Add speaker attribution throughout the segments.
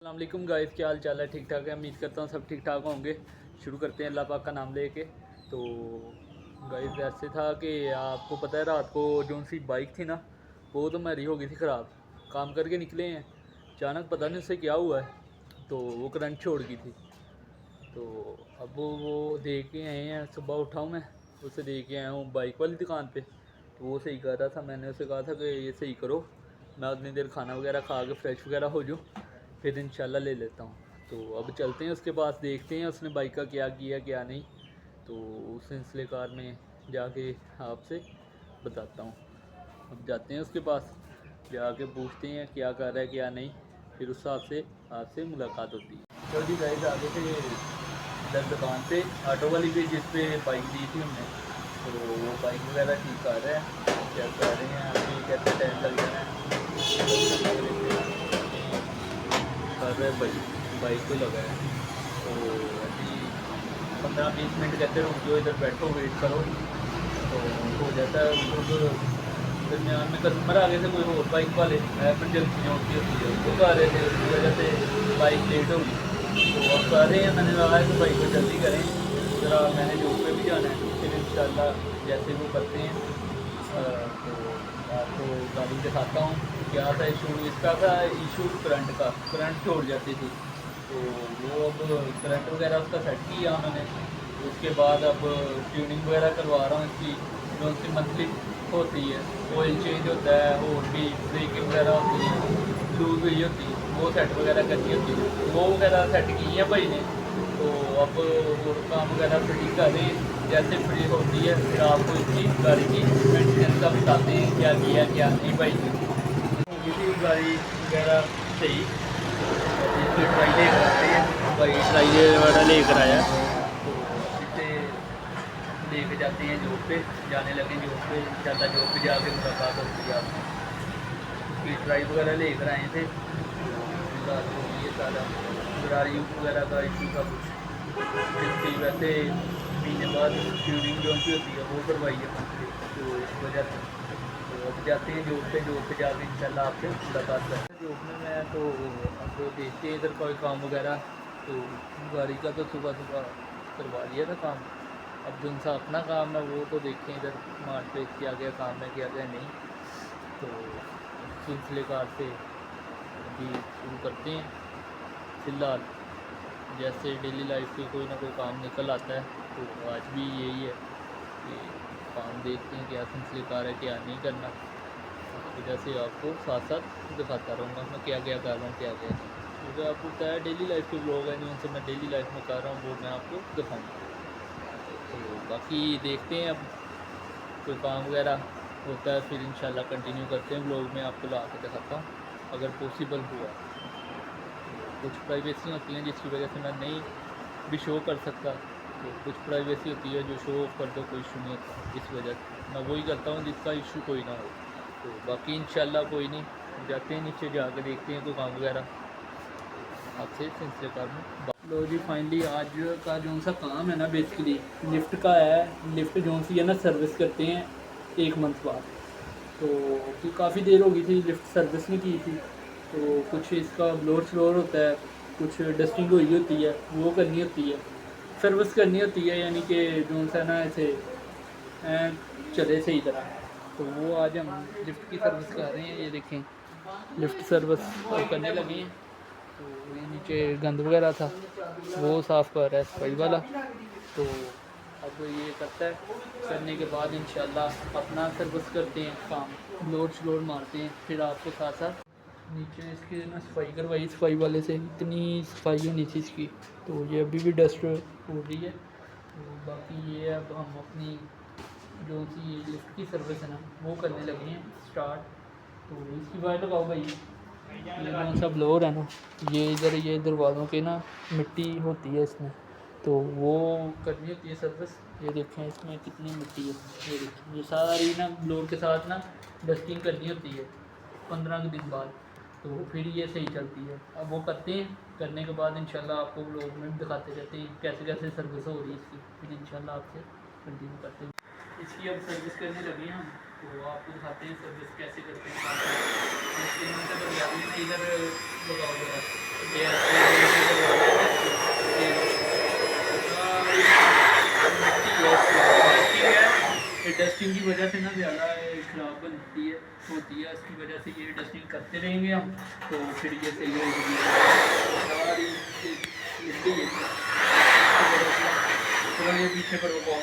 Speaker 1: अस्सलाम गाइस, क्या हाल चाल है? ठीक ठाक है, उम्मीद करता हूँ सब ठीक ठाक होंगे। शुरू करते हैं अल्लाह पाक का नाम लेके। तो गाइस ऐसे था कि आपको पता है रात को जो सी बाइक थी ना, वो तो मेरी हो गई थी ख़राब। काम करके निकले हैं, अचानक पता नहीं उससे क्या हुआ है, तो वो करंट छोड़ गई थी। तो अब वो दे के आए हैं, सुबह उठा हूँ मैं, उसे दे के आया हूँ बाइक वाली दुकान पे। तो वो सही कर रहा था, मैंने उसे कहा था कि ये सही करो, मैं उतनी देर खाना वगैरह खा के फ्रेश वगैरह हो जाऊँ, फिर इंशाल्लाह ले लेता हूँ। तो अब चलते हैं उसके पास, देखते हैं उसने बाइक का क्या किया क्या नहीं। तो उस सिलसिले कार में जाके आपसे बताता हूँ। अब जाते हैं उसके पास, जाके पूछते हैं क्या कर रहा है क्या नहीं, फिर उस हिसाब से आपसे मुलाकात होती है। तो जी गाइस, आगे से इधर दुकान पे ऑटो वाली पे जिस पे बाइक दी थी हमने, तो वो बाइक वगैरह ठीक कर रहे हैं, चेक कर रहे हैं अभी कैसे टाइम लग जाना है। कर रहे बाइक को लगा है, तो अभी 15-20 मिनट कहते रुक जो, इधर बैठो वेट करो, तो हो जाता है। मतलब दरमियान में कस्टमर आगे से कोई और बाइक वाले पर जल्दी नहीं होती है, वो तो आ रहे थे, उसकी वजह से बाइक लेट हो गई। तो अब कर रहे हैं, मैंने कहा है कि बाइक को जल्दी करें ज़रा, मैंने जॉब पे भी जाना है, फिर इंशाल्लाह जैसे वो करते हैं। तो आपको गाड़ी दिखाता हूँ क्या था इशू। इसका था इशू करंट का, करंट छोड़ जाती थी। तो वो अब करंट वगैरह उसका सेट किया उन्होंने। उसके बाद अब ट्यूनिंग वगैरह करवा रहा हूँ इसकी, जो उसकी मंथली होती है, ऑयल चेंज होता है और भी ब्रेकिंग वगैरह होती है, लूज हुई होती है, वो सेट वगैरह करनी होती है, वो वगैरह सेट की है भाई ने। तो अब और काम वगैरह फ्री कर रहे हैं, जैसे फ्री होती है फिर आपको इसकी गाड़ी की मेंटेनेंस का बताते हैं क्या किया क्या नहीं भाई ने। किसी गाड़ी वगैरह सही इसकी ट्राई लेकर आते हैं भाई, ट्राई वगैरह लेकर आया, तो इसे लेके जाते हैं जॉब पे, जाने लगे जॉब पे, ज़्यादा जॉब पे जाके मुलाकात होती है आपसे। उसकी ड्राइव वगैरह लेकर आए थे, तो ये सारा गरारी वगैरह का इशू था कुछ, जिसकी वैसे महीने बाद ट्यूनिंग जो सी होती है वो करवाई है मंथली, तो इस वजह से। तो अब जाते हैं जॉब पे जाके इंशाल्लाह आपसे मुलाकात करते हैं जॉब में। मैं तो अब देखते हैं इधर कोई काम वगैरह, तो गाड़ी का तो सुबह सुबह करवा लिया था काम। अब जो उनका अपना काम है वो तो देखें इधर मार्च पे क्या क्या काम है क्या क्या नहीं, तो सिलसिले कार से अभी शुरू करते हैं। फ़िलहाल जैसे डेली लाइफ के कोई ना कोई काम निकल आता है, तो आज भी यही है कि काम देखते हैं क्या सिलसिले कार है क्या नहीं करना। इस वजह से आपको साथ साथ दिखाता रहूँगा मैं क्या क्या कर रहा हूँ क्या क्या नहीं, क्योंकि आपको पता है डेली लाइफ के ब्लॉग हैं जो उनसे मैं डेली लाइफ में कर रहा हूँ वो मैं आपको दिखाऊँगा। तो बाकी देखते हैं, अब कोई काम वगैरह होता है फिर इंशाल्लाह कंटिन्यू करते हैं ब्लॉग में, आपको ला के दिखाता हूँ अगर पॉसिबल हुआ। कुछ प्राइवेसी होती हैं जिसकी वजह से मैं नहीं भी शो कर सकता, तो कुछ प्राइवेसी होती है जो शो ऑफ कर दो कोई इशू नहीं होता, इस वजह से मैं वही करता हूँ जिसका इशू कोई ना हो। तो बाकी इंशाल्लाह कोई नहीं, जाते हैं नीचे जाकर देखते हैं कोई काम वगैरह आपसे सिलसिले कार में। लो जी, फाइनली आज का जो सा काम है ना, बेसिकली लिफ्ट का है। लिफ्ट जो सी है ना सर्विस करते हैं 1 मंथ बाद, तो काफ़ी देर हो गई थी लिफ्ट सर्विस नहीं की थी। तो कुछ इसका ब्लोर स्लोर होता है, कुछ डस्टिंग हुई होती है वो करनी होती है, सर्विस करनी होती है, यानी कि जो सा ना ऐसे चले सही तरह। तो वो आज हम लिफ्ट की सर्विस कर रहे हैं, ये देखें लिफ्ट सर्विस करने लगे हैं। तो ये नीचे गंद वगैरह था वो साफ़ कर रहा है सफाई वाला। तो अब ये करता है, करने के बाद इंशाल्लाह अपना सर्विस करते हैं, काम लोड स्लोड मारते हैं, फिर आपको साथ साथ नीचे इसके ना सफाई करवाई सफाई वाले से, इतनी सफाई होनी थी इसकी। तो ये अभी भी डस्ट हो रही है। तो बाकी ये अब हम अपनी जो सी लिफ्ट की सर्विस है ना वो करने लगे हैं स्टार्ट। तो इसकी वायर लगाओ भाई, ये कौन सा ब्लोअर है ना, ये इधर ये दरवाज़ों के ना मिट्टी होती है इसमें, तो वो करनी होती है सर्विस। ये देखें इसमें कितनी मिट्टी है, ये देखें ये सारी ना ब्लोअर के साथ ना डस्टिंग करनी होती है 15 दिन बाद, तो फिर ये सही चलती है। अब वो करते हैं, करने के बाद इंशाल्लाह आपको ब्लॉग में दिखाते रहते हैं कैसे कैसे सर्विस हो रही है इसकी, फिर इंशाल्लाह आपसे कंटिन्यू करते हैं। इसकी अब सर्विस करने लगे हम, तो आपको दिखाते हैं सर्विस कैसे करते हैं। इसके इधर लगाओ जरा, ये ऐसे ये डस्टिंग है, ये डस्टिंग की वजह से ना ज़्यादा खराब बनती है होती है, इसकी वजह से ये डस्टिंग करते रहेंगे हम, तो फिर ये सही होगी। सारी मिट्टी है, थोड़ा ये पीछे करो पाओ,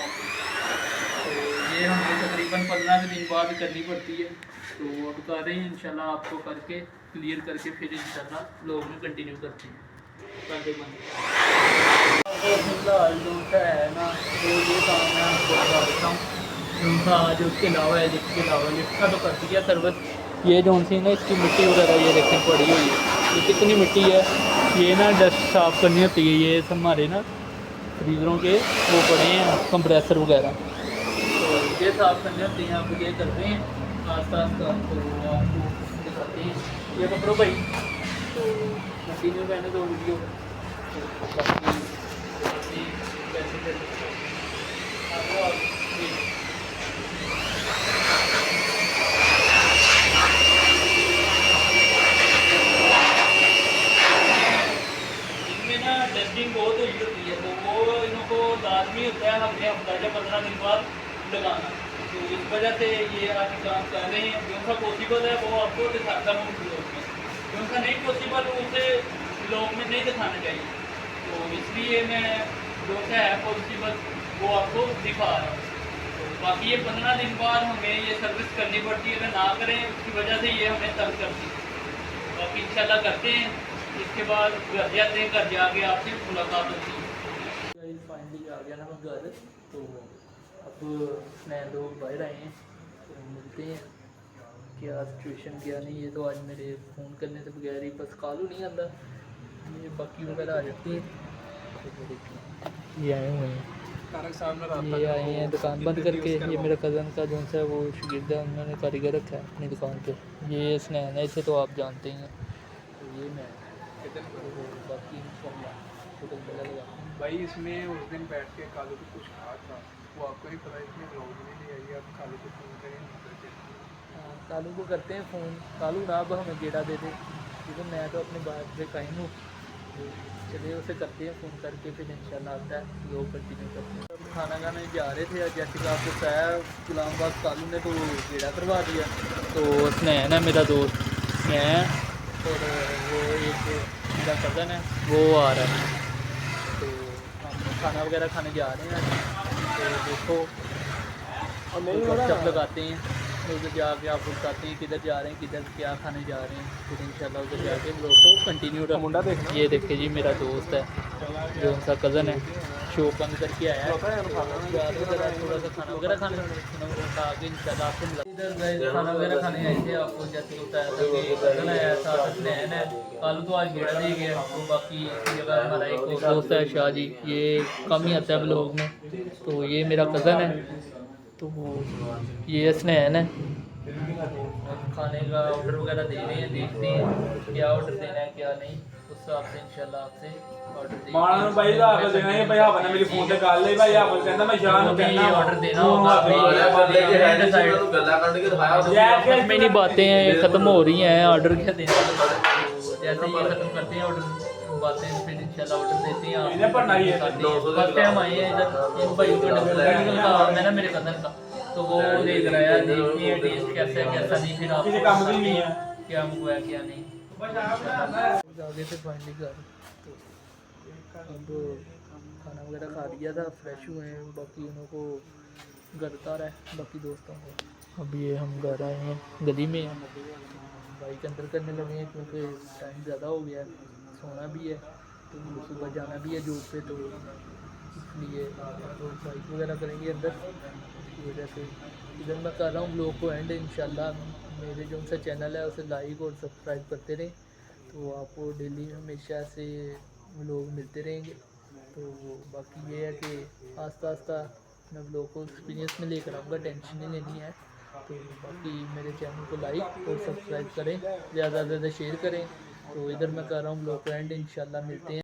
Speaker 1: तो ये हमें तकरीबन 15 दिन बाद करनी पड़ती है। तो अब कर रहे हैं इंशाल्लाह, आपको करके क्लियर करके फिर इंशाल्लाह लोग में कंटिन्यू करते हैं। करते बंद तो फिलहाल जो है ना, तो ये काम मैं आपको बता देता हूँ। उनका आज उसके अलावा है, जिसके अलावा लिफ्ट का तो कर दिया सर्विस। ये जो सी ना, इसकी मिट्टी वगैरह ये देखें पड़ी हुई है, ये कितनी मिट्टी है। ये ना डस्ट साफ़ करनी होती है, ये हमारे ना फ्रीज़रों के वो पड़े हैं कंप्रेसर वगैरह, तो ये साफ़ करनी होती हैं। आप ये करते हैं आस्ता आस्ता, तो आपको दिखाते हैं। ये पकड़ो भाई, तो कंटिन्यू कहने दो वीडियो, तो बाकी कैसे करते इनमें ना डस्टिंग बहुत हुई होती है, तो वो इनको लाजमी होता है हमने हफ्ता या 15 दिन बाद लगाना। तो इस वजह से ये आज काम कर रहे हैं। जो सा पॉसिबल है वो आपको दिखाता हूँ ब्लॉग में, जो सा नहीं पॉसिबल उसे ब्लॉग में नहीं दिखाना चाहिए, तो इसलिए मैं जो सा है पॉसिबल वो आपको दिखा रहा हूँ। तो बाकी ये 15 दिन बाद हमें ये सर्विस करनी पड़ती है, अगर ना करें उसकी वजह से ये हमें तंग करती है। बाकी इंशाल्लाह करते हैं, इसके बाद घर जाते हैं, घर जाके आपसे मुलाकात होती है। फाइनली आ गया ना मैं घर, तो अब मैं लोग बाहर आए हैं, तो मिलते हैं क्या सिचुएशन क्या नहीं। ये तो आज मेरे फ़ोन करने से बगैर ही बस कॉल नहीं आता, ये बाकी वगैरह आ जाती है। ये आए हुए हैं, ये आए हैं दुकान बंद करके। ये मेरा कज़न का जो है वो शागिर्द है, उन्होंने कारीगर रखा है अपनी दुकान पे। ये स्नैन है, इसे तो आप जानते ही हैं। तो ये मैं बाकी इंशाल्लाह
Speaker 2: भाई इसमें उस दिन बैठ के कालू को कुछ कहा था, वो आपको नहीं पता, इसमें ब्लॉग में नहीं आई। आप कालू को फ़ोन करें,
Speaker 1: कालू को करते हैं फ़ोन। कालू ना अब हमें गेड़ा दे दे, क्योंकि मैं तो अपने बात से कायम हूँ। चलिए उसे करते हैं फ़ोन करके, फिर इंशाल्लाह आता है लोग कंटिन्यू करते हैं। अब खाना खाने जा रहे थे, जैसे कि आपको बताया गुलामबाग कालू ने तो गेड़ा करवा दिया। तो स्नैन है मेरा दोस्त स्नैन, और वो एक मेरा कज़न है वो आ रहा है, तो हम खाना वगैरह खाने जा रहे हैं। तो देखो गपशप लगाते हैं, उधर जाके आपको बताते हैं किधर जा रहे हैं, किधर क्या खाने जा रहे हैं। फिर इंशाल्लाह उधर जाके हम लोग को कंटिन्यू रखें। ये देखिए जी मेरा दोस्त है, जो उनका कज़न है, शो बंद करके आया है, थोड़ा सा खाना वगैरह खाने खा के इंशाल्लाह आपसे मिला। इधर गए खाना वगैरह खाने आए थे, आपको जैसे बताया था कि कज़न आया था, स्नैन है, कालू तो आज गेड़ा दे गया। तो बाकी इसी जगह हमारा एक और दोस्त है शाह जी, ये कम ही आता है ब्लॉग में। तो ये मेरा कज़न है, तो ये स्नैन है। खाने का ऑर्डर वगैरह दे रहे हैं, देखते हैं क्या ऑर्डर देना है क्या नहीं, उस हिसाब से इंशाल्लाह आपसे ऑर्डर
Speaker 2: माना भाई दा आप देना है भाई, आपने मेरी फोन पे कॉल ले भाई, आप कहंदा मैं शान को कहना
Speaker 1: ऑर्डर देना होगा। में नहीं बातें हैं ख़त्म हो रही हैं, ऑर्डर क्या देना, जैसे ये ख़त्म करते हैं ऑर्डर बातें, फिर इंशाल्लाह ऑर्डर देते हैं। फर्स्ट टाइम आए हैं इधर, इन भाई का मैं ना मेरे कज़न का, तो वो लेकर आया, देखते हैं टेस्ट कैसा है कैसा नहीं, फिर आपको क्या मंगवाया क्या नहीं। आगे से फाइनली घर, तो अब खाना वगैरह खा लिया था, फ्रेश हुए हैं, बाकी उन्हों को घर उतारा है बाकी दोस्तों को। अब ये हम घर आए हैं, गली में हैं, बाइक अंदर करने लगे हैं क्योंकि टाइम ज़्यादा हो गया है, सोना भी है, तो सुबह जाना भी है जॉब पे, तो इसलिए तो बाइक वगैरह करेंगे अंदर। इसकी वजह से इधर मैं कर रहा हूँ ब्लॉग को एंड। इंशाल्लाह मेरे जो उनसे चैनल है उसे लाइक और सब्सक्राइब करते रहें, तो आपको डेली हमेशा से लोग मिलते रहेंगे। तो बाकी ये है कि आस्ता आस्ता मैं ब्लॉग को एक्सपीरियंस में लेकर आऊँगा, टेंशन नहीं लेनी है। तो बाकी मेरे चैनल को लाइक और सब्सक्राइब करें, ज़्यादा से ज़्यादा शेयर करें। तो इधर मैं कर रहा हूँ ब्लॉग को एंड, इंशाल्लाह मिलते हैं।